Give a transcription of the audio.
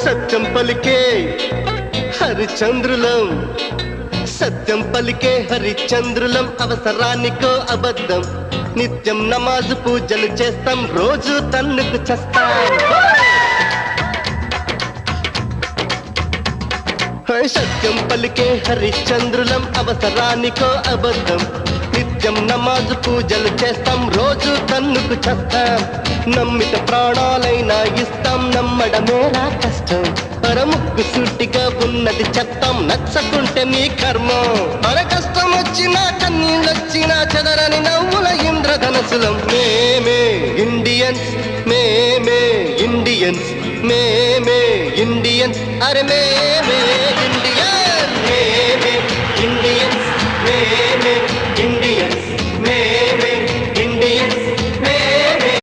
సత్యం పలికే హరిచంద్రులం సత్యం పలికే హరిచంద్రులం అవసరానికో అబద్ధం నిత్యం నమాజు పూజలు చేస్తాం రోజు తన్నుకు చేస్తాం సత్యం పలికే హరిచంద్రులం అవసరానికో అబద్ధం నిత్యం నమాజు పూజలు చేస్తాం రోజు తన్నుకు చేస్తాం నమ్మిత ప్రాణాలైనా ఇస్తాం నమ్మడమేరా కష్టం పరముక్కు సూటిగా ఉన్నది చెత్తం నచ్చకుంటే నీ కర్మం అర కష్టం వచ్చినా కన్నీళ్ళొచ్చినా చెదరని నవ్వుల ఇంద్రధనసులం మేమే ఇండియన్స్ మేమే ఇండియన్స్ మేమే ఇండియన్స్ అరే మేమే ఇండియన్స్ మేమే ఇండియన్స్ మేమే